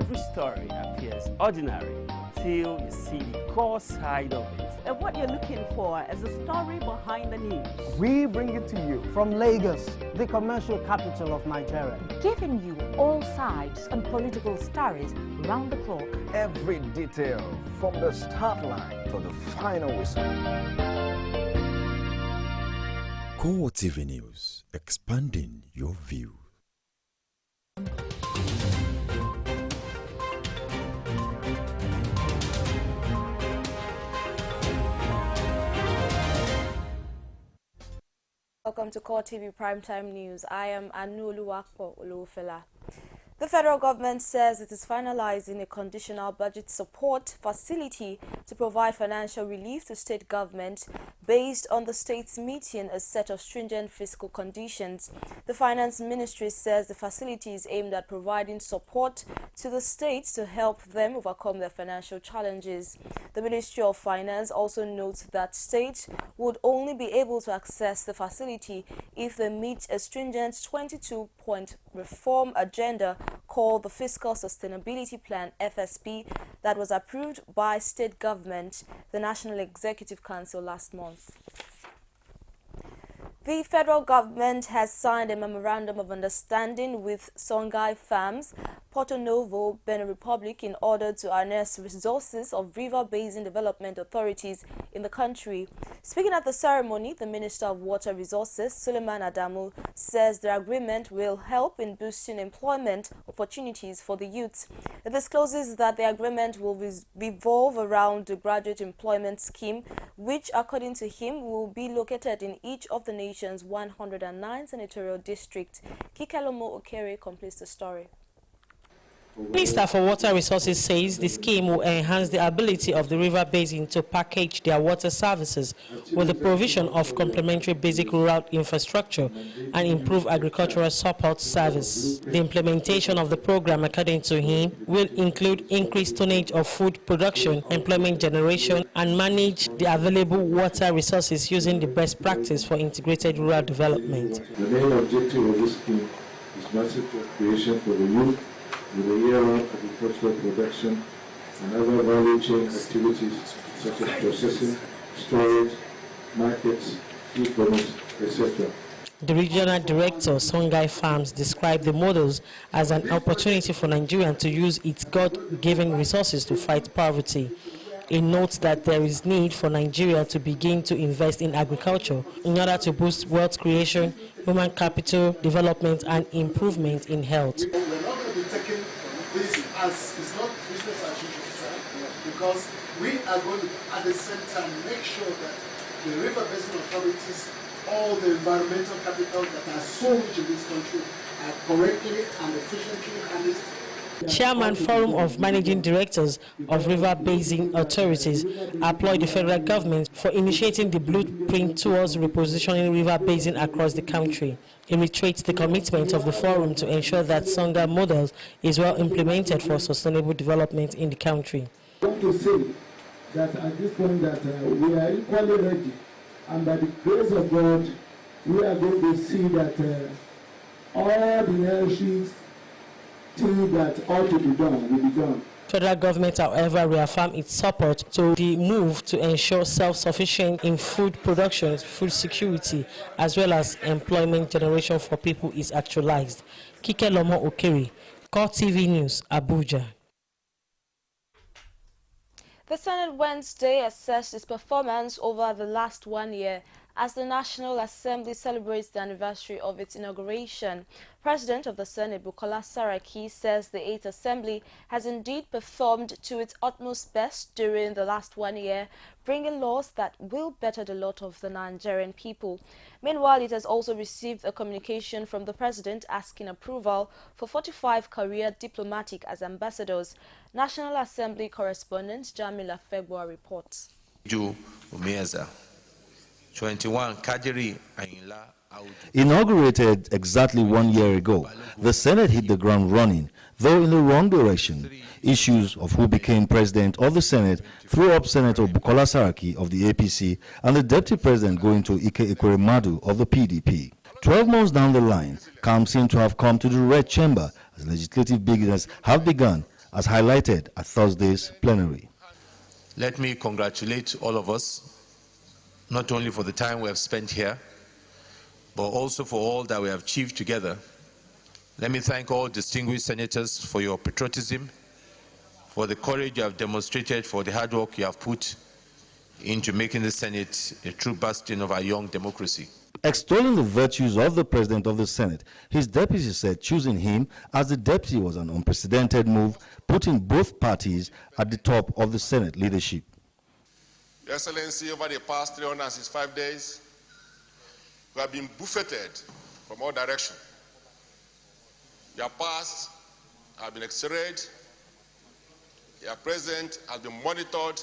every story appears ordinary till you see the core side of it. And what you're looking for is a story behind the news. We bring it to you from Lagos, the commercial capital of Nigeria. Giving you all sides and political stories round the clock. Every detail from the start line to the final whistle. CoreTV News, expanding your view. Welcome to CoreTV Primetime News. I am Anu Oluwapo Olufela. The federal government says it is finalizing a conditional budget support facility to provide financial relief to state government based on the states meeting a set of stringent fiscal conditions. The Finance Ministry says the facility is aimed at providing support to the states to help them overcome their financial challenges. The Ministry of Finance also notes that states would only be able to access the facility if they meet a stringent 22-point reform agenda called the Fiscal Sustainability Plan (FSP) that was approved by state government, the National Executive Council, last month. The federal government has signed a memorandum of understanding with Songhai Farms, Porto Novo, Benin Republic, in order to harness resources of river basin development authorities in the country. Speaking at the ceremony, the Minister of Water Resources, Suleiman Adamu, says the agreement will help in boosting employment opportunities for the youth. It discloses that the agreement will revolve around the graduate employment scheme, which, according to him, will be located in each of the nation's 109 senatorial districts. Kikelomo Okere completes the story. Minister for Water Resources says the scheme will enhance the ability of the river basin to package their water services with the provision of complementary basic rural infrastructure and improve agricultural support service. The implementation of the program, according to him, will include increased tonnage of food production, employment generation, and manage the available water resources using the best practice for integrated rural development. The main objective of this scheme is massive job creation for the youth, with a year-round agricultural production and other value chain activities such as processing, storage, markets, e-commerce, etc. The regional director, Songhai Farms, described the models as an opportunity for Nigeria to use its God-given resources to fight poverty. He notes that there is need for Nigeria to begin to invest in agriculture in order to boost wealth creation, human capital development, and improvement in health. This is not business as usual, because we are going to, at the same time, make sure that the river basin authorities, all the environmental capital that are so rich in this country, are correctly and efficiently harnessed. Chairman Forum of Managing Directors of River Basin Authorities applaud the federal government for initiating the blueprint towards repositioning river basin across the country. He reiterates the commitment of the forum to ensure that Songhai model is well implemented for sustainable development in the country. I want to say that at this point that we are equally ready, and by the grace of God, we are going to see that all the issues that ought to be done will be done. Federal government, however, reaffirmed its support to the move to ensure self-sufficient in food production, food security, as well as employment generation for people is actualized. Kikelomo Okere, CoreTV News, Abuja. The Senate Wednesday assessed its performance over the last 1 year as the National Assembly celebrates the anniversary of its inauguration. President of the Senate, Bukola Saraki, says the 8th Assembly has indeed performed to its utmost best during the last 1 year, bringing laws that will better the lot of the Nigerian people. Meanwhile, it has also received a communication from the President asking approval for 45 career diplomatic as ambassadors. National Assembly correspondent Jamila February reports. 21 Kajiri Ayinla. Inaugurated exactly 1 year ago, the Senate hit the ground running, though in the wrong direction. Issues of who became president of the Senate threw up Senator Bukola Saraki of the APC and the Deputy President going to Ike Ekweremadu of the PDP. 12 months down the line, calm seemed to have come to the Red Chamber as legislative business have begun as highlighted at Thursday's plenary. Let me congratulate all of us, not only for the time we have spent here, but also for all that we have achieved together. Let me thank all distinguished senators for your patriotism, for the courage you have demonstrated, for the hard work you have put into making the Senate a true bastion of our young democracy. Extolling the virtues of the President of the Senate, his deputy said choosing him as the deputy was an unprecedented move, putting both parties at the top of the Senate leadership. Your Excellency, over the past 365 days, we have been buffeted from all directions. Your past has been x-rayed, your present has been monitored,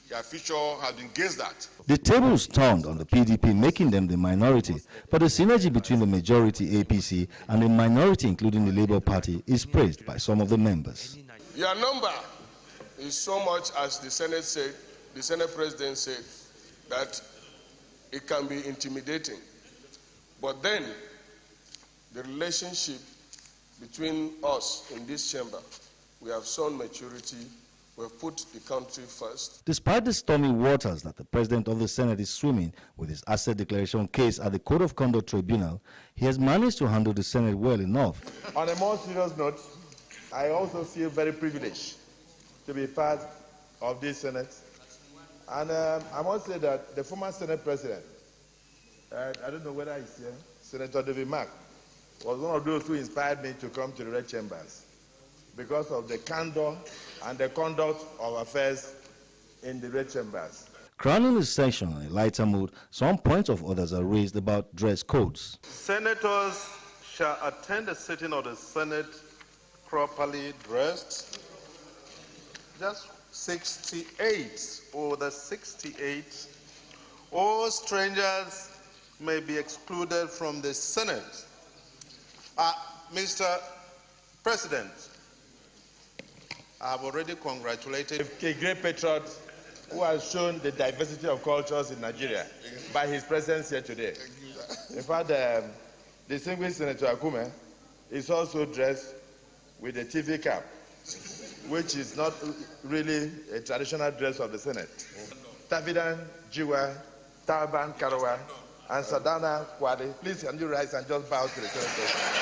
your future has been gazed at. The tables turned on the PDP, making them the minority, but the synergy between the majority APC and the minority, including the Labour Party, is praised by some of the members. Your number is so much, as the Senate said, the Senate President said, that it can be intimidating. But then, the relationship between us in this chamber, we have shown maturity. We have put the country first. Despite the stormy waters that the President of the Senate is swimming with his asset declaration case at the Code of Conduct Tribunal, he has managed to handle the Senate well enough. On a more serious note, I also feel very privileged to be part of this Senate. And I must say that the former Senate President, I don't know whether he's here, Senator David Mack, was one of those who inspired me to come to the Red Chambers because of the candor and the conduct of affairs in the Red Chambers. Crowning the session in a lighter mood, some points of orders are raised about dress codes. Senators shall attend the sitting of the Senate properly dressed. Just 68 or the 68. All strangers may be excluded from the Senate. Mr. President, I have already congratulated a great patriot who has shown the diversity of cultures in Nigeria by his presence here today. In fact, distinguished Senator Akume is also dressed with a TV cap, which is not really a traditional dress of the Senate. Tafidan, Jiwa, Taban, Karawa, and Sadana Kwade, please can you rise and just bow to the Senate?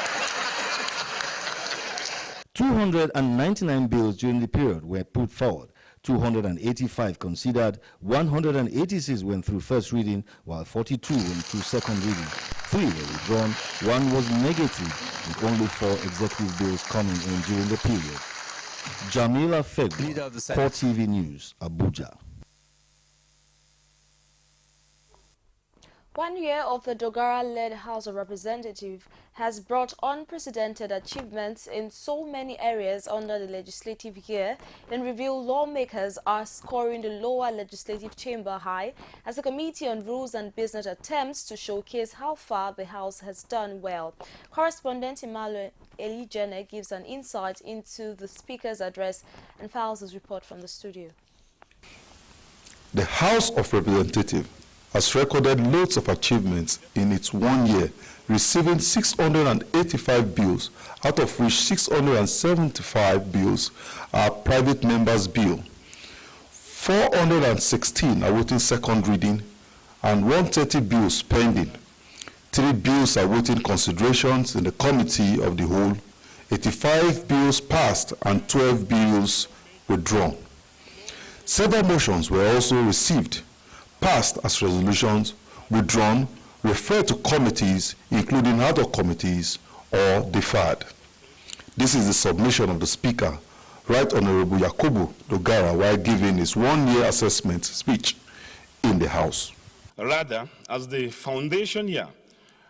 299 bills during the period were put forward. 285 considered, 186 went through first reading, while 42 went through second reading. 3 were withdrawn, 1 was negative, with only 4 executive bills coming in during the period. Jamila Fegba, CoreTV News, Abuja. 1 year of the Dogara-led House of Representatives has brought unprecedented achievements in so many areas under the legislative year. In review, lawmakers are scoring the lower legislative chamber high as the Committee on Rules and Business attempts to showcase how far the House has done well. Correspondent Emmanuel Elijene gives an insight into the Speaker's address and files his report from the studio. The House of Representatives has recorded loads of achievements in its 1 year, receiving 685 bills, out of which 675 bills are private members' bill. 416 are awaiting second reading, and 130 bills pending. 3 bills are awaiting considerations in the Committee of the Whole, 85 bills passed, and 12 bills withdrawn. Several motions were also received, passed as resolutions, withdrawn, referred to committees, including other committees, or deferred. This is the submission of the Speaker, Right Honorable Yakubu Dogara, while giving his 1-year assessment speech in the House. Rather, as the foundation year,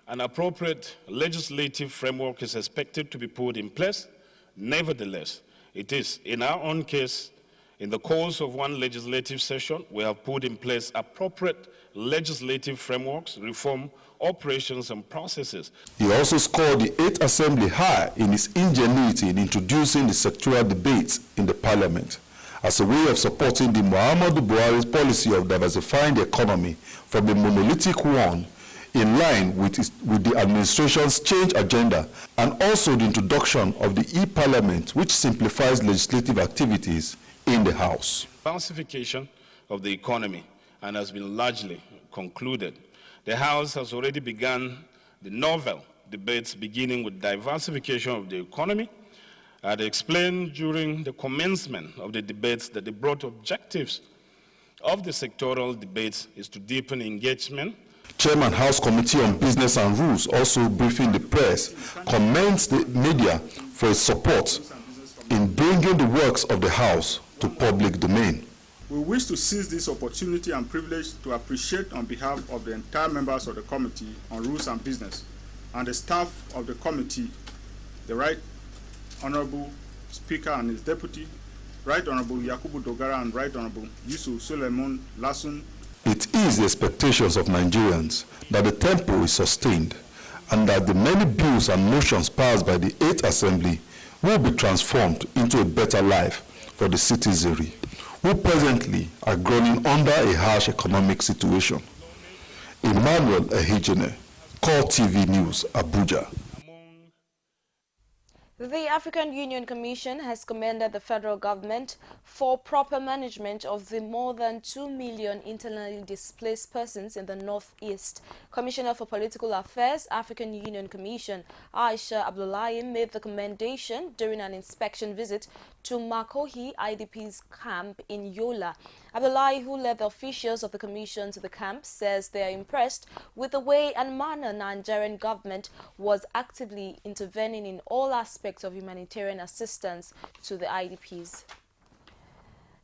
an appropriate legislative framework is expected to be put in place. Nevertheless, it is, in our own case, in the course of one legislative session, we have put in place appropriate legislative frameworks, reform, operations, and processes. He also scored the 8th Assembly high in his ingenuity in introducing the sectoral debates in the Parliament as a way of supporting the Muhammadu Buhari's policy of diversifying the economy from a monolithic one in line with the administration's change agenda, and also the introduction of the e-parliament, which simplifies legislative activities in the House. Diversification of the economy and has been largely concluded. The House has already begun the novel debates beginning with diversification of the economy. I had explained during the commencement of the debates that the broad objectives of the sectoral debates is to deepen engagement. Chairman House Committee on Business and Rules, also briefing the press, commends the media for its support in bringing the works of the House to public domain. We wish to seize this opportunity and privilege to appreciate on behalf of the entire members of the Committee on Rules and Business and the staff of the committee, the Right Honorable Speaker and his Deputy, Right Honorable Yakubu Dogara and Right Honorable Yusuf Suleiman Lasun. It is the expectations of Nigerians that the tempo is sustained and that the many bills and motions passed by the 8th Assembly will be transformed into a better life for the citizenry, who presently are groaning under a harsh economic situation. Emmanuel Ehijene, CoreTV News, Abuja. The African Union Commission has commended the federal government for proper management of the more than 2 million internally displaced persons in the Northeast. Commissioner for Political Affairs, African Union Commission, Aisha Abdullahi, made the commendation during an inspection visit to Makohi IDP's camp in Yola. Abdullahi, who led the officials of the commission to the camp, says they are impressed with the way and manner Nigerian government was actively intervening in all aspects of humanitarian assistance to the IDPs.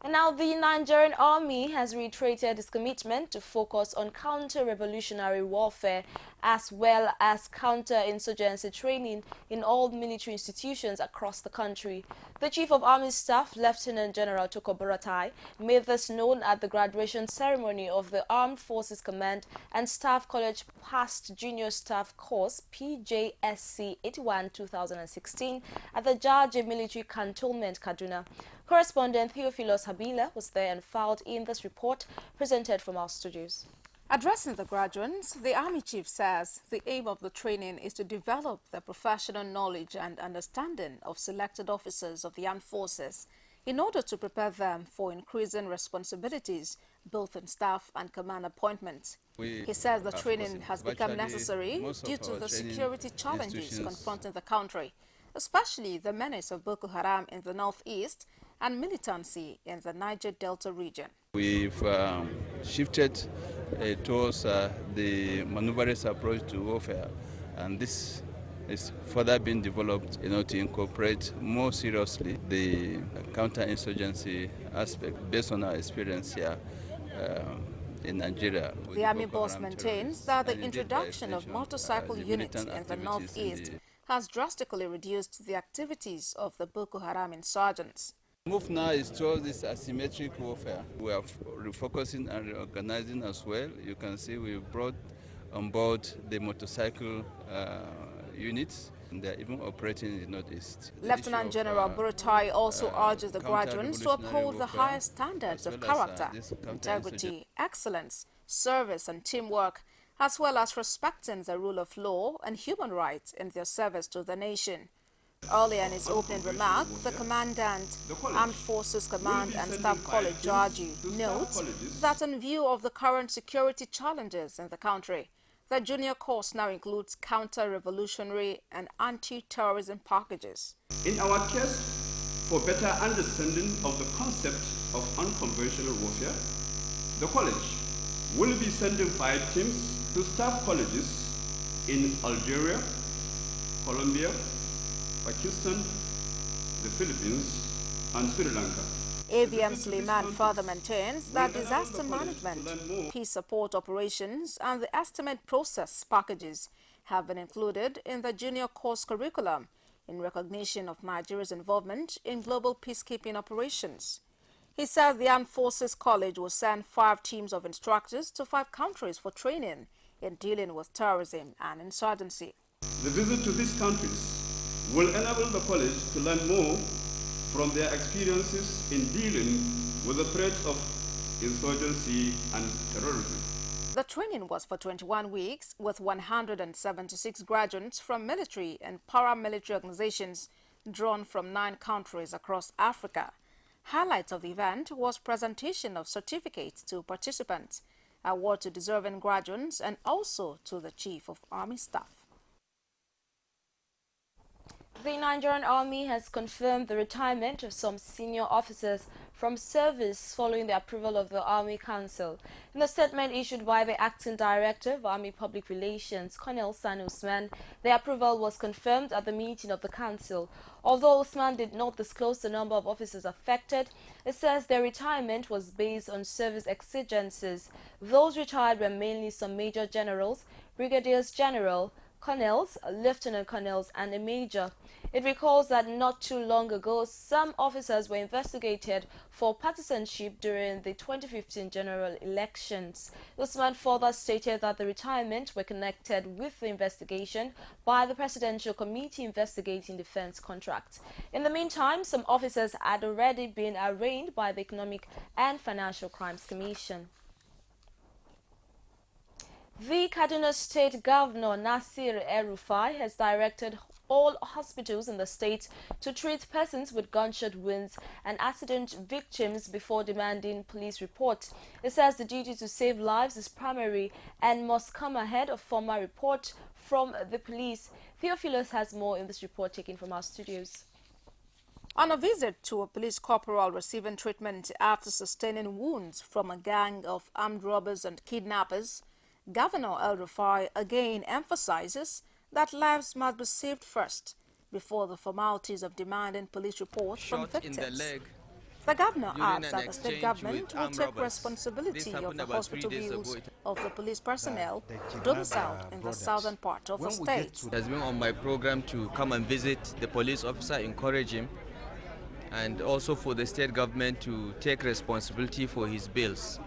And now the Nigerian Army has reiterated its commitment to focus on counter-revolutionary warfare as well as counter-insurgency training in all military institutions across the country. The Chief of Army Staff, Lieutenant General Toko Buratai, made this known at the graduation ceremony of the Armed Forces Command and Staff College Past Junior Staff Course PJSC 81-2016 at the Jaji Military Cantonment, Kaduna. Correspondent Theophilus Habila was there and filed in this report presented from our studios. Addressing the graduates, the Army Chief says the aim of the training is to develop the professional knowledge and understanding of selected officers of the armed forces in order to prepare them for increasing responsibilities both in staff and command appointments. He says the training has become necessary due to the security challenges confronting the country, especially the menace of Boko Haram in the northeast and militancy in the Niger Delta region. We've shifted towards the maneuverist approach to warfare, and this is further being developed to incorporate more seriously the counterinsurgency aspect based on our experience here in Nigeria. The Army boss maintains that the introduction of motorcycle units in the northeast has drastically reduced the activities of the Boko Haram insurgents. The move now is towards this asymmetric warfare. We are refocusing and reorganizing as well. You can see we brought on board the motorcycle units, and they are even operating in the northeast. Lieutenant General Buratai also urges the graduates to uphold the highest standards of character, integrity, excellence, service and teamwork, as well as respecting the rule of law and human rights in their service to the nation. Earlier in his opening remark, the Commandant, Armed Forces Command and Staff College Georgie notes that in view of the current security challenges in the country, the junior course now includes counter-revolutionary and anti-terrorism packages. In our quest for better understanding of the concept of unconventional warfare, the college will be sending 5 teams to staff colleges in Algeria, Colombia, Pakistan, the Philippines, and Sri Lanka. ABM Suleiman further maintains that disaster management, peace support operations, and the estimate process packages have been included in the junior course curriculum in recognition of Nigeria's involvement in global peacekeeping operations. He says the Armed Forces College will send 5 teams of instructors to 5 countries for training in dealing with terrorism and insurgency. The visit to these countries will enable the college to learn more from their experiences in dealing with the threats of insurgency and terrorism. The training was for 21 weeks with 176 graduates from military and paramilitary organizations drawn from 9 countries across Africa. Highlights of the event was presentation of certificates to participants, award to deserving graduates, and also to the Chief of Army Staff. The Nigerian Army has confirmed the retirement of some senior officers from service following the approval of the Army Council. In a statement issued by the Acting Director of Army Public Relations, Colonel Sani Usman, the approval was confirmed at the meeting of the Council. Although Usman did not disclose the number of officers affected, it says their retirement was based on service exigencies. Those retired were mainly some major generals, brigadiers general, colonels, lieutenant colonels, and a major. It recalls that not too long ago, some officers were investigated for partisanship during the 2015 general elections. Usman further stated that the retirement were connected with the investigation by the Presidential Committee investigating defense contracts. In the meantime, some officers had already been arraigned by the Economic and Financial Crimes Commission. The Kaduna State Governor Nasir El-Rufai has directed all hospitals in the state to treat persons with gunshot wounds and accident victims before demanding police reports. It says the duty to save lives is primary and must come ahead of formal report from the police. Theophilus has more in this report taken from our studios. On a visit to a police corporal receiving treatment after sustaining wounds from a gang of armed robbers and kidnappers, Governor El-Rufai again emphasizes that lives must be saved first before the formalities of demanding police reports from victims. The governor adds that the state government will take responsibility of the hospital bills of the police personnel domiciled in the southern part of the state. It has been on my program to come and visit the police officer, encourage him, and also for the state government to take responsibility for his bills.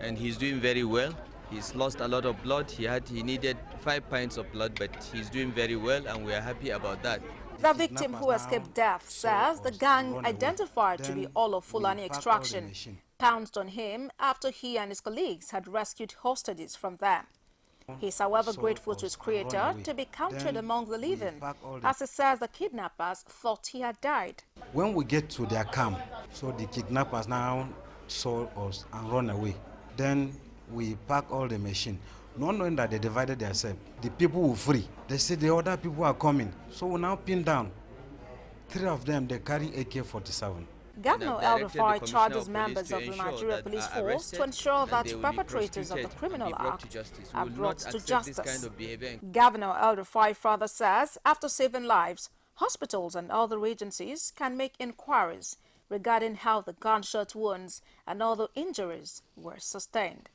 And he's doing very well. He's lost a lot of blood. He needed 5 pints of blood, but he's doing very well, and we are happy about that. The victim who escaped death says the gang, identified to be all of Fulani extraction, pounced on him after he and his colleagues had rescued hostages from them. He is, however, grateful to his creator to be counted among the living, as he says the kidnappers thought he had died. When we get to their camp, so the kidnappers now saw us and run away. Then we pack all the machine, not knowing that they divided themselves. The people were free. They said the other people are coming. So we now pin down. 3 of them, they carry AK-47. Governor El-Rufai charges members of the Nigeria Police Force to ensure that perpetrators of the criminal act are brought to justice. Governor El-Rufai further says after saving lives, hospitals and other agencies can make inquiries regarding how the gunshot wounds and other injuries were sustained.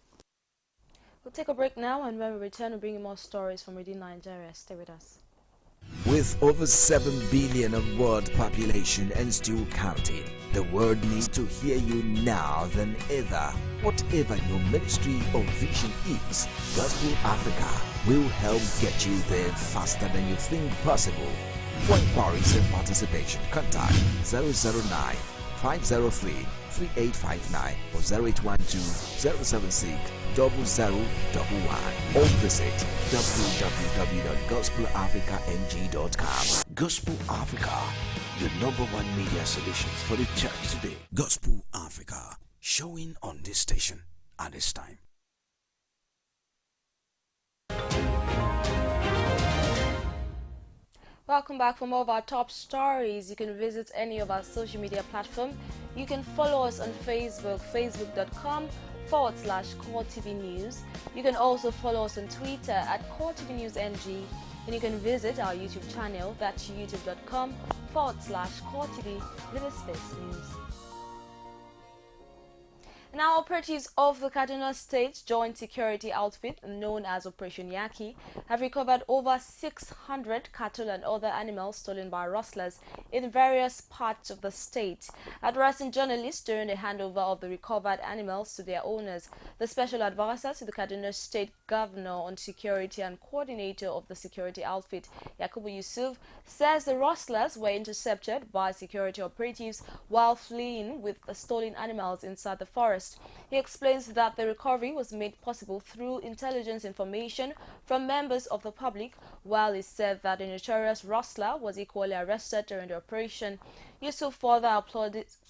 We'll take a break now, and when we return, we'll bring you more stories from within Nigeria. Stay with us. With over 7 billion of world population and still counting, the world needs to hear you now than ever. Whatever your ministry or vision is, Gospel Africa will help get you there faster than you think possible. For inquiries and participation, contact 009 503 3859 or 0812 076 0011 or visit www.gospelafricang.com. Gospel Africa, your #1 media solutions for the church today. Gospel Africa, showing on this station at this time. Welcome back. For more of our top stories, you can visit any of our social media platforms. You can follow us on Facebook, facebook.com/CoreTV News. You can also follow us on Twitter at CoreTV News NG. And you can visit our YouTube channel, that's youtube.com/CoreTV News. Now, operatives of the Kaduna State Joint Security Outfit, known as Operation Yaki, have recovered over 600 cattle and other animals stolen by rustlers in various parts of the state. Addressing journalists during the handover of the recovered animals to their owners, the special advisor to the Kaduna State Governor on Security and coordinator of the security outfit, Yakubu Yusuf, says the rustlers were intercepted by security operatives while fleeing with the stolen animals inside the forest. arrest. He explains that the recovery was made possible through intelligence information from members of the public, while he said that the notorious rustler was equally arrested during the operation. Yusuf further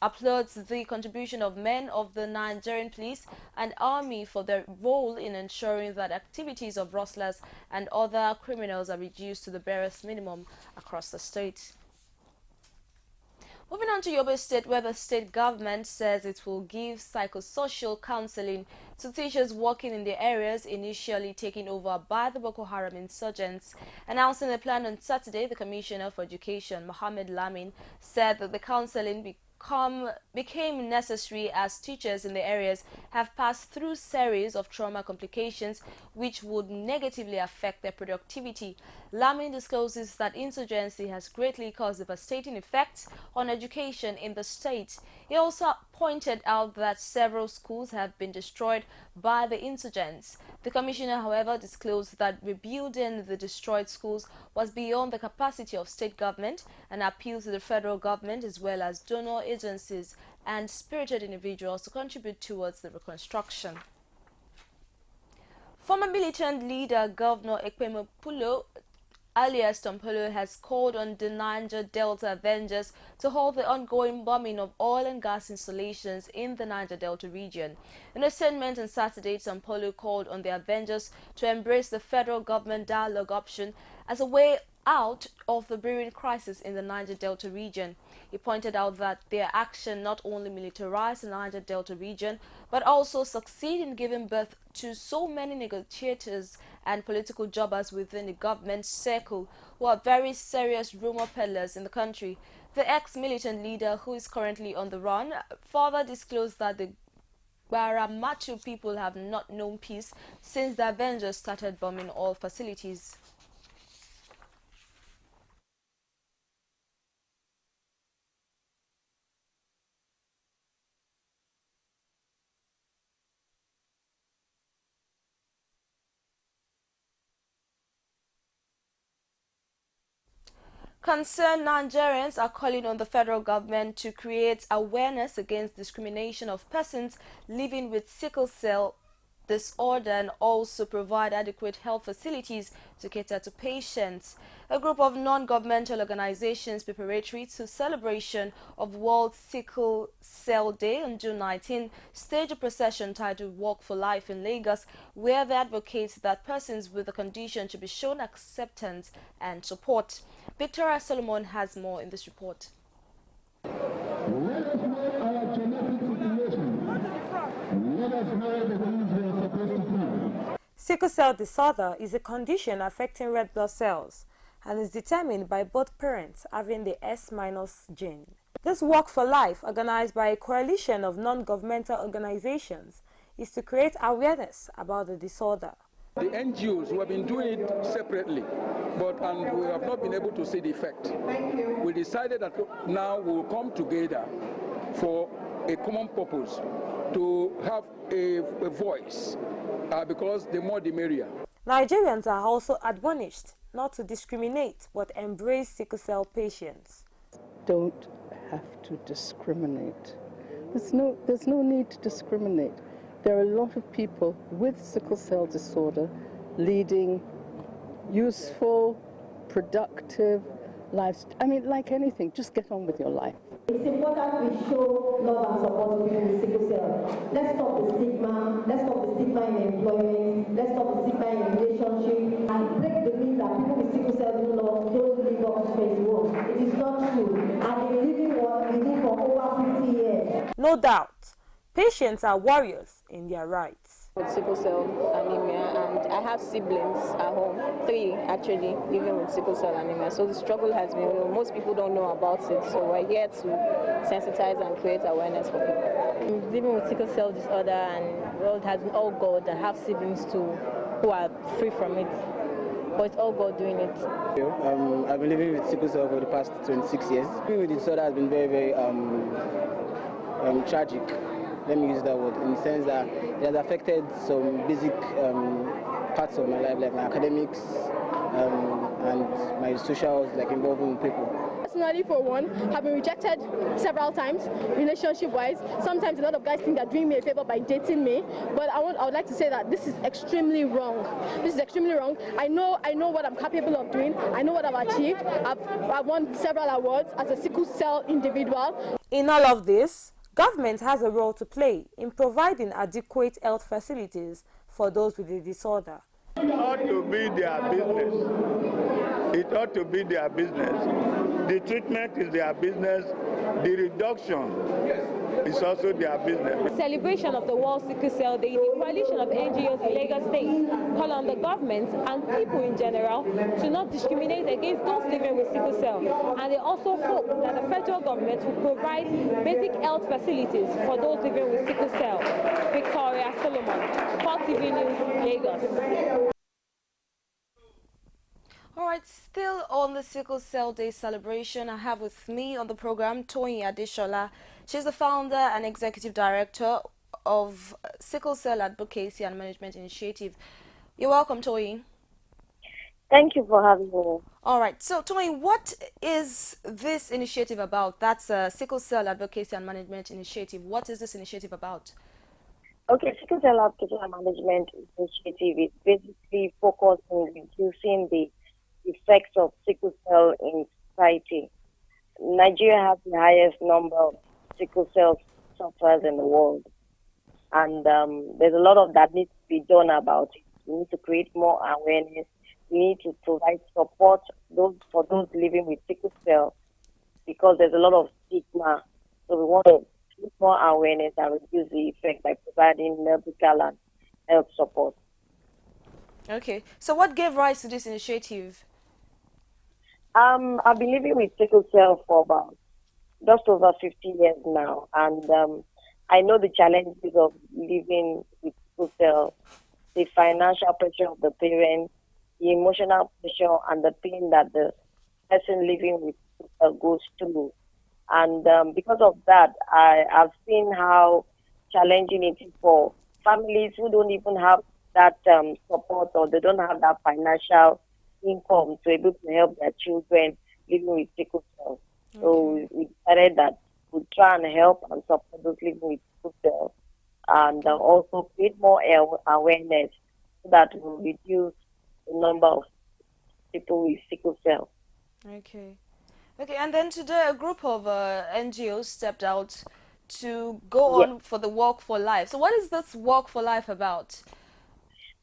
applauds the contribution of men of the Nigerian police and army for their role in ensuring that activities of rustlers and other criminals are reduced to the barest minimum across the state. Moving on to Yobe State, where the state government says it will give psychosocial counseling to teachers working in the areas initially taken over by the Boko Haram insurgents. Announcing the plan on Saturday, the Commissioner for Education, Mohammed Lamin, said that the counseling became necessary as teachers in the areas have passed through series of trauma complications which would negatively affect their productivity. Lamin discloses that insurgency has greatly caused devastating effects on education in the state. He also pointed out that several schools have been destroyed by the insurgents. The commissioner, however, disclosed that rebuilding the destroyed schools was beyond the capacity of state government and appealed to the federal government as well as donor agencies and spirited individuals to contribute towards the reconstruction. Former militant leader Governor Ekpeme Pulo, alias Tompolo, has called on the Niger Delta Avengers to halt the ongoing bombing of oil and gas installations in the Niger Delta region. In a statement on Saturday, Tompolo called on the Avengers to embrace the federal government dialogue option as a way out of the brewing crisis in the Niger Delta region. He pointed out that their action not only militarized the Niger Delta region, but also succeed in giving birth to so many negotiators and political jobbers within the government circle who are very serious rumor peddlers in the country. The ex-militant leader, who is currently on the run, further disclosed that the Baramachu people have not known peace since the Avengers started bombing oil facilities. Concerned Nigerians are calling on the federal government to create awareness against discrimination of persons living with sickle cell disorder and also provide adequate health facilities to cater to patients. A group of non-governmental organizations preparatory to celebration of World Sickle Cell Day on June 19 staged a procession titled Walk for Life in Lagos, where they advocate that persons with the condition should be shown acceptance and support. Victoria Solomon has more in this report. Let us know our genetic situation. Let us know the things we are supposed to do. Sickle cell disorder is a condition affecting red blood cells and is determined by both parents having the S- gene. This Walk for Life, organized by a coalition of non-governmental organizations, is to create awareness about the disorder. The NGOs, we have been doing it separately, but we have not been able to see the effect. We decided that now we will come together for a common purpose, to have a voice, because the more the merrier. Nigerians are also admonished not to discriminate but embrace sickle cell patients. Don't have to discriminate. There's no need to discriminate. There are a lot of people with sickle cell disorder leading useful, productive lives. I mean, like anything, just get on with your life. It's important we show love and support to people with sickle cell. Let's stop the stigma. Let's stop the stigma in employment. Let's stop the stigma in relationship. And break the myth that people with sickle cell don't live up to phase 1. It is not true. And they've been living for over 50 years. No doubt, patients are warriors in their rights. With sickle cell anemia, and I have siblings at home, 3 actually, living with sickle cell anemia. So the struggle has been, most people don't know about it, so we're here to sensitize and create awareness for people. I'm living with sickle cell disorder, and well, it has been all God. I have siblings too who are free from it, but it's all God doing it. I've been living with sickle cell for the past 26 years. Living with the disorder has been very, very tragic. Let me use that word, in the sense that it has affected some basic parts of my life, like my academics and my socials, like involving people. personally, for one, have been rejected several times, relationship-wise. Sometimes a lot of guys think they're doing me a favor by dating me, but I would like to say that this is extremely wrong. This is extremely wrong. I know what I'm capable of doing. I know what I've achieved. I've won several awards as a sickle cell individual. In all of this, government has a role to play in providing adequate health facilities for those with the disorder. It ought to be their business. It ought to be their business. The treatment is their business. The reduction is also their business. Celebration of the World Sickle Cell Day, the coalition of NGOs in Lagos State call on the government and people in general to not discriminate against those living with sickle cell. And they also hope that the federal government will provide basic health facilities for those living with sickle cell. Victoria Solomon, CoreTV News, Lagos. All right, still on the Sickle Cell Day celebration, I have with me on the program Toyin Adeshola. She's the founder and executive director of Sickle Cell Advocacy and Management Initiative. You're welcome, Toyin. Thank you for having me. All right, so Toyin, what is this initiative about? That's Sickle Cell Advocacy and Management Initiative. What is this initiative about? Okay, Sickle Cell Advocacy and Management Initiative is basically focused on reducing the effects of sickle cell in society. Nigeria has the highest number of sickle cell sufferers in the world, and there's a lot of that needs to be done about it. We need to create more awareness. We need to provide support for those living with sickle cell, because there's a lot of stigma. So we want to create more awareness and reduce the effect by providing medical and health support. Okay, so what gave rise to this initiative? I've been living with sickle cell for about just over 50 years now, and I know the challenges of living with sickle cell, the financial pressure of the parents, the emotional pressure, and the pain that the person living with sickle cell goes through. And because of that, I've seen how challenging it is for families who don't even have that support, or they don't have that financial income to be able to help their children living with sickle cell. Okay. So we decided that we'd try and help and support those living with sickle cell, and also create more awareness so that we'll reduce the number of people with sickle cell. Okay. Okay, and then today a group of NGOs stepped out to go on for the Walk for Life. So what is this Walk for Life about?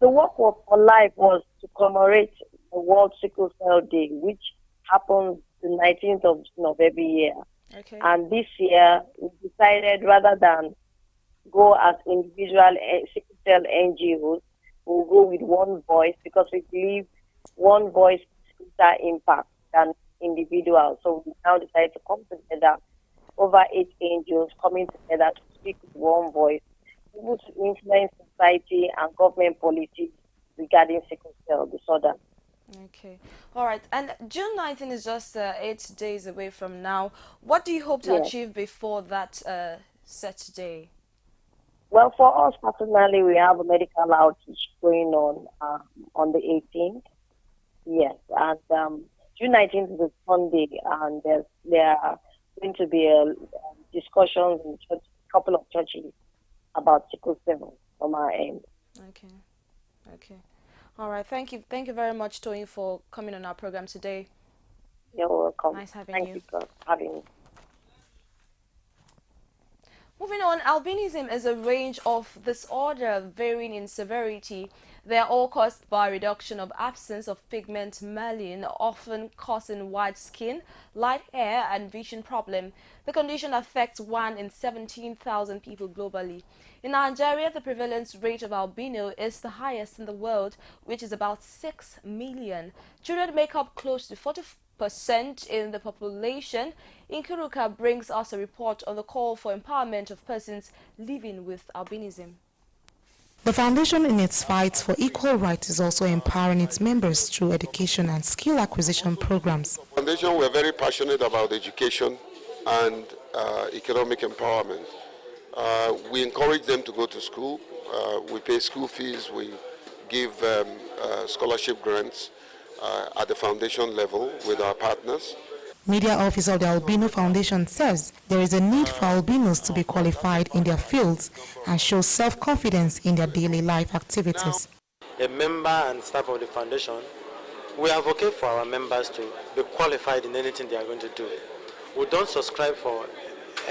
The Walk for Life was to commemorate the World Sickle Cell Day, which happens the 19th of June of every year. Okay. And this year, we decided rather than go as individual sickle cell NGOs, we'll go with one voice, because we believe one voice has greater impact than individuals. So we now decided to come together, over 8 NGOs coming together to speak with one voice, able to influence society and government policies regarding sickle cell disorder. Okay. All right. And June 19 is just 8 days away from now. What do you hope to achieve before that set day? Well, for us personally, we have a medical outreach going on the 18th. Yes. And June 19th is a Sunday, and there are going to be discussions in a couple of churches about sickle cell from our end. Okay. Okay. All right. Thank you. Thank you very much, Toyin, for coming on our program today. You're welcome. Nice having Thank you for having me. Moving on, albinism is a range of disorder varying in severity. They are all caused by reduction of absence of pigment melanin, often causing white skin, light hair, and vision problem. The condition affects 1 in 17,000 people globally. In Nigeria, the prevalence rate of albino is the highest in the world, which is about 6 million. Children make up close to 40% in the population. Inkuruka brings us a report on the call for empowerment of persons living with albinism. The foundation, in its fight for equal rights, is also empowering its members through education and skill acquisition programs. The foundation, we're very passionate about education and economic empowerment. We encourage them to go to school. We pay school fees. We give scholarship grants at the foundation level with our partners. Media officer of the Albino Foundation says there is a need for albinos to be qualified in their fields and show self-confidence in their daily life activities. A member and staff of the foundation, we advocate for our members to be qualified in anything they are going to do. We don't subscribe for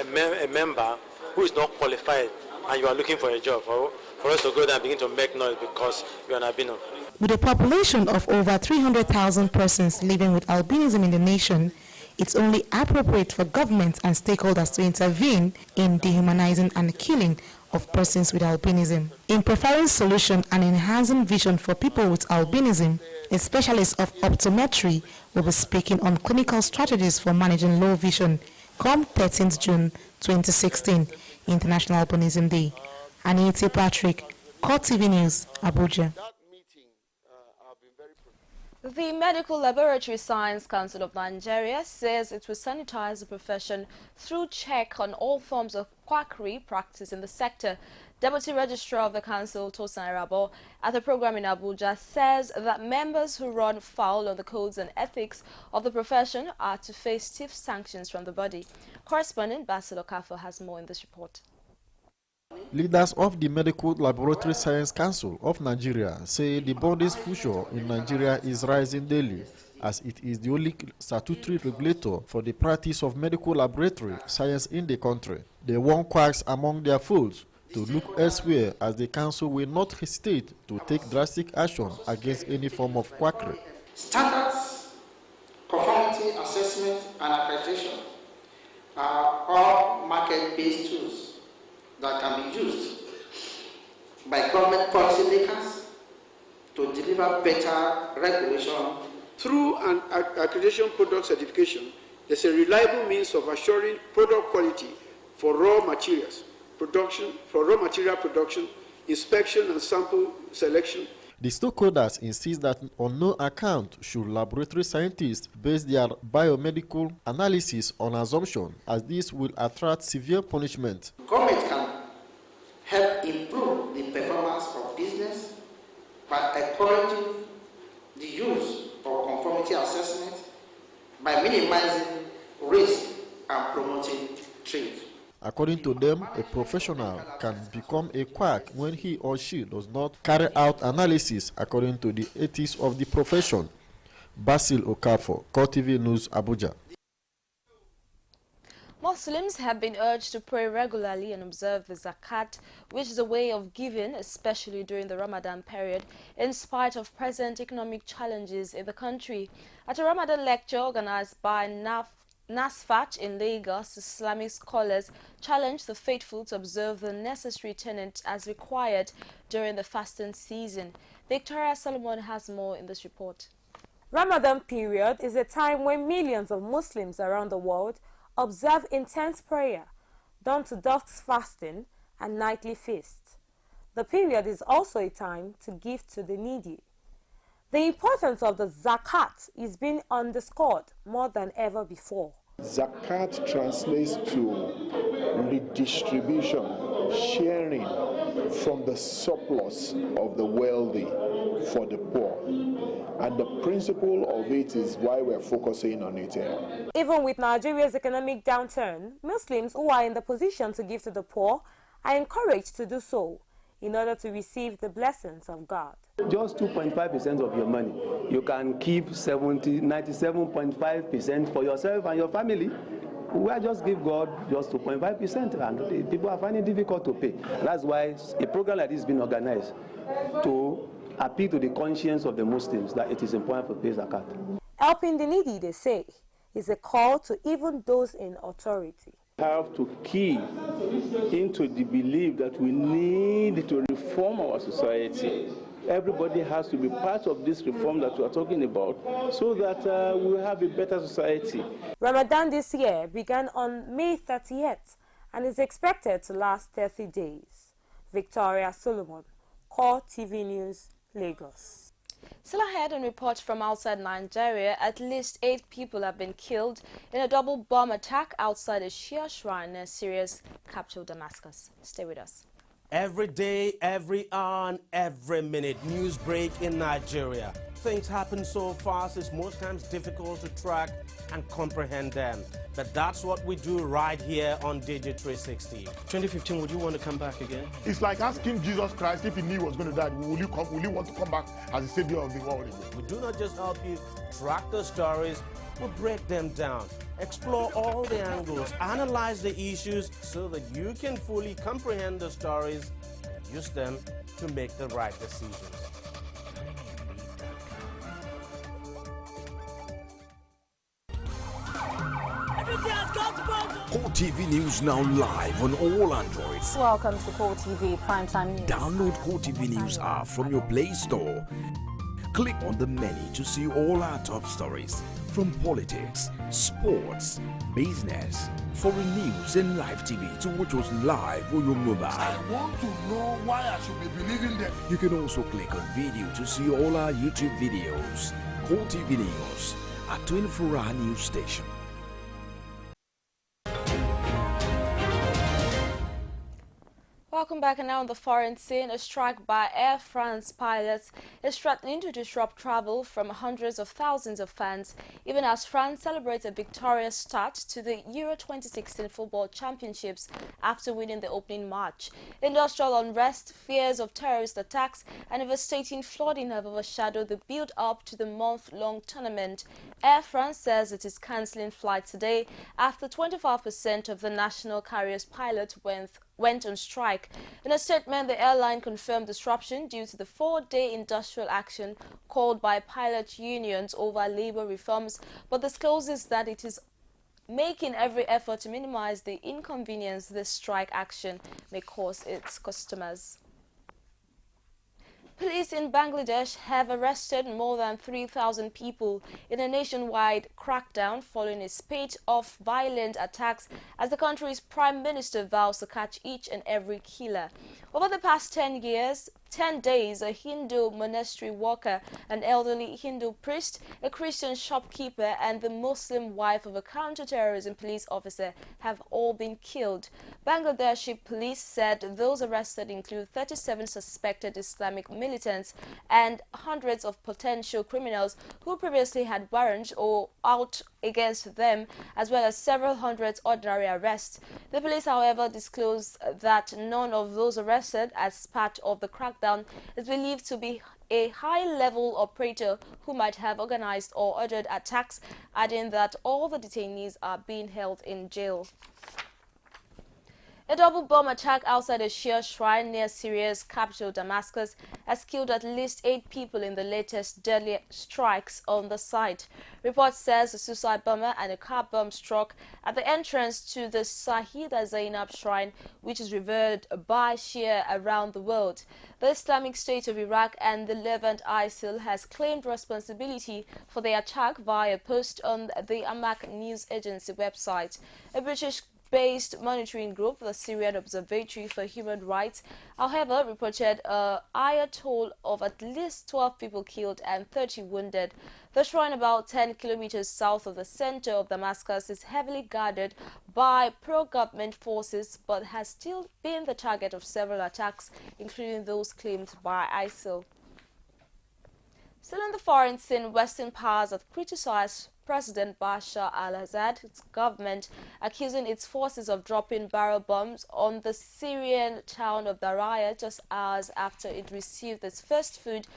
a member who is not qualified and you are looking for a job, or for us to go there and begin to make noise because you are an albino. With a population of over 300,000 persons living with albinism in the nation, it's only appropriate for government and stakeholders to intervene in dehumanizing and killing of persons with albinism. In preferring solution and enhancing vision for people with albinism, a specialist of optometry will be speaking on clinical strategies for managing low vision come 13th June 2016, International Albinism Day. Anita Patrick, CoreTV News, Abuja. The Medical Laboratory Science Council of Nigeria says it will sanitize the profession through check on all forms of quackery practiced in the sector. Deputy Registrar of the Council, Tosin Irabo, at a program in Abuja, says that members who run foul of the codes and ethics of the profession are to face stiff sanctions from the body. Correspondent Basil Okafor has more in this report. Leaders of the Medical Laboratory Science Council of Nigeria say the body's future in Nigeria is rising daily, as it is the only statutory regulator for the practice of medical laboratory science in the country. They warn quacks among their folds to look elsewhere, as the council will not hesitate to take drastic action against any form of quackery. Standards, conformity assessment, and accreditation are all market-based tools that can be used by government policymakers to deliver better regulation. Through an accreditation product certification, there's a reliable means of assuring product quality for raw materials production, inspection and sample selection. The stakeholders insist that on no account should laboratory scientists base their biomedical analysis on assumption, as this will attract severe punishment. Government can help improve the performance of business by encouraging the use of conformity assessment, by minimizing risk and promoting trade. According to them, a professional can become a quack when he or she does not carry out analysis according to the ethics of the profession. Basil Okafor, CoreTV News, Abuja. Muslims have been urged to pray regularly and observe the zakat, which is a way of giving, especially during the Ramadan period, in spite of present economic challenges in the country. At a Ramadan lecture organized by NASFAT in Lagos, Islamic scholars challenged the faithful to observe the necessary tenet as required during the fasting season. Victoria Solomon has more in this report. Ramadan period is a time when millions of Muslims around the world observe intense prayer, dawn to dusk fasting, and nightly feasts. The period is also a time to give to the needy. The importance of the zakat is being underscored more than ever before. Zakat translates to redistribution, sharing from the surplus of the wealthy for the poor. And the principle of it is why we're focusing on it here. Even with Nigeria's economic downturn, Muslims who are in the position to give to the poor are encouraged to do so in order to receive the blessings of God. Just 2.5% of your money, you can keep 97.5% for yourself and your family. We just give God just 2.5%, and people are finding it difficult to pay. That's why a program like this has been organized to appeal to the conscience of the Muslims that it is important to pay zakat. Helping the needy, they say, is a call to even those in authority. Have to key into the belief that we need to reform our society. Everybody has to be part of this reform that we are talking about, so that we will have a better society. Ramadan this year began on May 30th and is expected to last 30 days. Victoria Solomon, CoreTV News, Lagos. Still ahead on reports from outside Nigeria, at least 8 people have been killed in a double bomb attack outside a Shia shrine near Syria's capital Damascus. Stay with us. Every day, every hour, and every minute, news break in Nigeria. Things happen so fast, it's most times difficult to track and comprehend them. But that's what we do right here on Digit 360. 2015, would you want to come back again? It's like asking Jesus Christ if he knew he was going to die, will you want to come back as the savior of the world again? We do not just help you track the stories, we break them down, explore all the angles, analyze the issues so that you can fully comprehend the stories and use them to make the right decisions. CoreTV News now live on all Androids. Welcome to CoreTV Primetime News. Download CoreTV News app from your Play Store. Click on the menu to see all our top stories from politics, sports, business, foreign news and live TV to watch us live on your mobile. I want to know why I should be believing them. You can also click on video to see all our YouTube videos. CoreTV News, a 24-hour news station. Welcome back, and now on the foreign scene, a strike by Air France pilots is threatening to disrupt travel from hundreds of thousands of fans, even as France celebrates a victorious start to the Euro 2016 Football Championships after winning the opening match. Industrial unrest, fears of terrorist attacks, and devastating flooding have overshadowed the build-up to the month-long tournament. Air France says it is cancelling flights today after 25% of the national carrier's pilots went on strike. In a statement, the airline confirmed disruption due to the 4-day industrial action called by pilot unions over labor reforms, but discloses that it is making every effort to minimize the inconvenience this strike action may cause its customers. Police in Bangladesh have arrested more than 3,000 people in a nationwide crackdown following a spate of violent attacks as the country's prime minister vows to catch each and every killer. Over the past 10 days, a Hindu monastery worker, an elderly Hindu priest, a Christian shopkeeper, and the Muslim wife of a counter-terrorism police officer have all been killed. Bangladeshi police said those arrested include 37 suspected Islamic militants and hundreds of potential criminals who previously had warrants or out against them, as well as several hundred ordinary arrests. The police, however, disclosed that none of those arrested as part of the crackdown is believed to be a high-level operator who might have organized or ordered attacks, adding that all the detainees are being held in jail. A double bomb attack outside a Shia shrine near Syria's capital Damascus has killed at least 8 people in the latest deadly strikes on the site. Report says a suicide bomber and a car bomb struck at the entrance to the Sayyida Zainab shrine, which is revered by Shia around the world. The Islamic State of Iraq and the Levant ISIL has claimed responsibility for the attack via a post on the Amaq news agency website. A British-based monitoring group, the Syrian Observatory for Human Rights, however, reported a higher toll of at least 12 people killed and 30 wounded. The shrine, about 10 kilometers south of the center of Damascus, is heavily guarded by pro-government forces but has still been the target of several attacks, including those claimed by ISIL. Still in the foreign scene, Western powers have criticized President Bashar al-Assad's government, accusing its forces of dropping barrel bombs on the Syrian town of Daraya just hours after it received its first food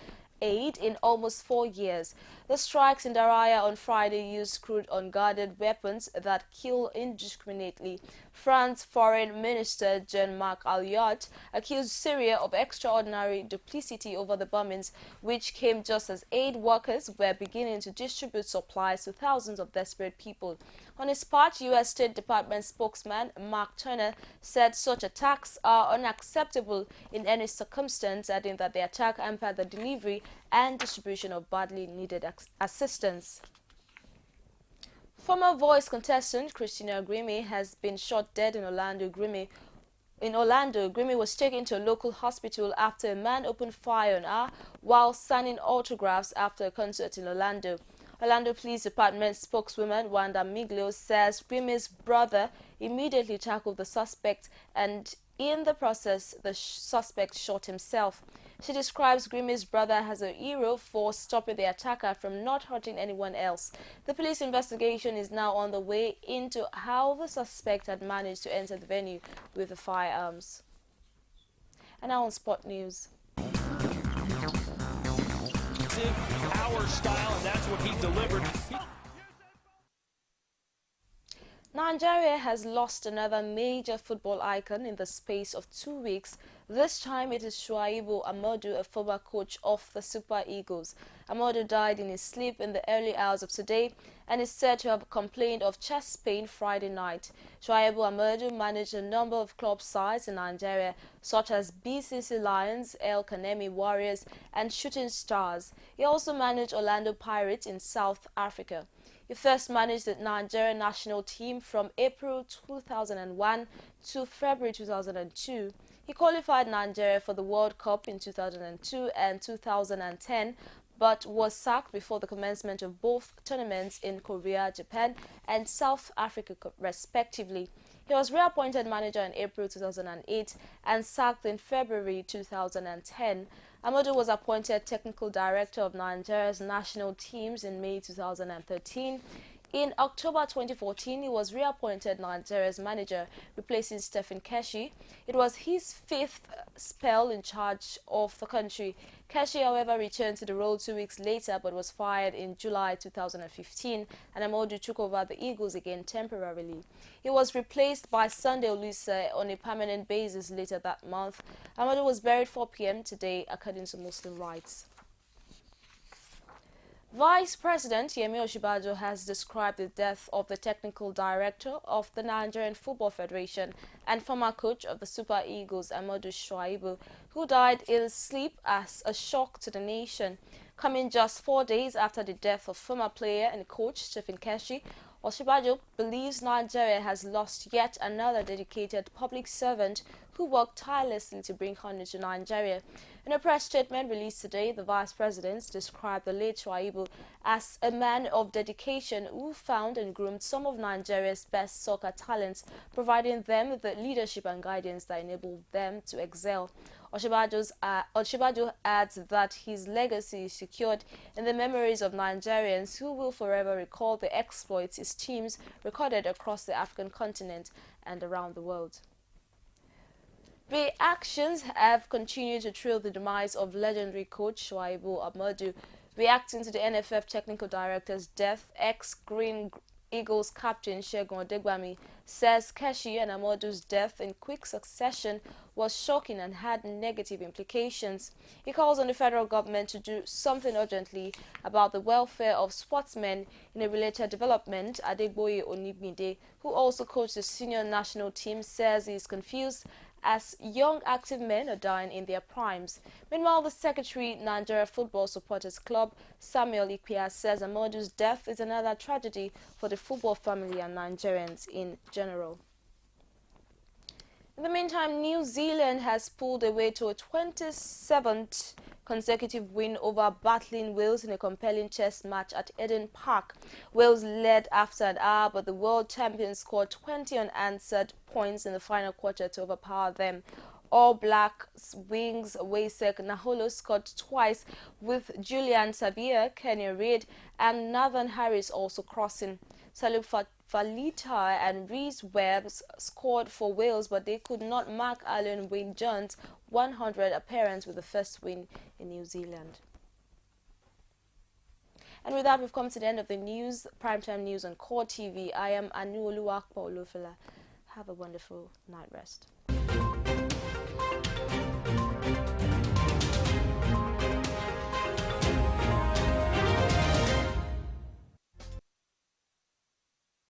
aid in almost 4 years. The strikes in Daraya on Friday used crude unguarded weapons that kill indiscriminately. France's Foreign Minister Jean-Marc Ayrault accused Syria of extraordinary duplicity over the bombings, which came just as aid workers were beginning to distribute supplies to thousands of desperate people. On his part, U.S. State Department spokesman Mark Turner said such attacks are unacceptable in any circumstance, adding that the attack hampered the delivery and distribution of badly needed assistance. Former Voice contestant Christina Grimmie has been shot dead in Orlando. Grimmie was taken to a local hospital after a man opened fire on her while signing autographs after a concert in Orlando. Orlando Police Department spokeswoman Wanda Miglio says Grimmie's brother immediately tackled the suspect and In the process, the suspect shot himself. She describes Grimy's brother as a hero for stopping the attacker from not hurting anyone else. The police investigation is now on the way into how the suspect had managed to enter the venue with the firearms. And now on Sport News. Our style, and that's what he delivered. Nigeria has lost another major football icon in the space of 2 weeks. This time it is Shuaibu Amadu, a former coach of the Super Eagles. Amadu died in his sleep in the early hours of today and is said to have complained of chest pain Friday night. Shuaibu Amadu managed a number of club sides in Nigeria, such as BCC Lions, El Kanemi Warriors and Shooting Stars. He also managed Orlando Pirates in South Africa. He first managed the Nigerian national team from April 2001 to February 2002. He qualified Nigeria for the World Cup in 2002 and 2010, but was sacked before the commencement of both tournaments in Korea, Japan, and South Africa, respectively. He was reappointed manager in April 2008 and sacked in February 2010. Amadu was appointed technical director of Nigeria's national teams in May 2013. In October 2014, he was reappointed Nigeria's manager, replacing Stephen Keshi. It was his fifth spell in charge of the country. Keshi, however, returned to the role 2 weeks later but was fired in July 2015, and Amadu took over the Eagles again temporarily. He was replaced by Sunday Olise on a permanent basis later that month. Amadu was buried 4 p.m. today, according to Muslim rights. Vice President Yemi Osinbajo has described the death of the technical director of the Nigerian Football Federation and former coach of the Super Eagles, Amadu Shuaibu, who died in his sleep, as a shock to the nation. Coming just 4 days after the death of former player and coach Stephen Keshi, Osinbajo believes Nigeria has lost yet another dedicated public servant who worked tirelessly to bring honor to Nigeria. In a press statement released today, the vice president described the late Shuaibu as a man of dedication who found and groomed some of Nigeria's best soccer talents, providing them with the leadership and guidance that enabled them to excel. Osinbajo adds that his legacy is secured in the memories of Nigerians who will forever recall the exploits his teams recorded across the African continent and around the world. Reactions have continued to trail the demise of legendary coach Shuaibu Amadu. Reacting to the NFF technical director's death, ex-Green Eagles captain Segun Odegbami says Keshi and Amadu's death in quick succession was shocking and had negative implications. He calls on the federal government to do something urgently about the welfare of sportsmen. In a related development, Adegboye Onibide, who also coached the senior national team, says he is confused as young active men are dying in their primes. Meanwhile, the secretary, Nigeria Football Supporters Club, Samuel Ikpia, says Amadu's death is another tragedy for the football family and Nigerians in general. In the meantime, New Zealand has pulled away to a 27th consecutive win over battling Wales in a compelling test match at Eden Park. Wales led after an hour, but the world champions scored 20 unanswered points in the final quarter to overpower them. All Blacks wings Waisek Naholo scored twice, with Julian Sabia, Kenny Reid and Nathan Harris also crossing. Saluk Falita and Rhys Webbs scored for Wales, but they could not mark Alan Wynne-Jones' 100 appearance with the first win in New Zealand. And with that, we've come to the end of the news, primetime news on CoreTV. I am Anu Oluwakpo Olufela. Have a wonderful night rest.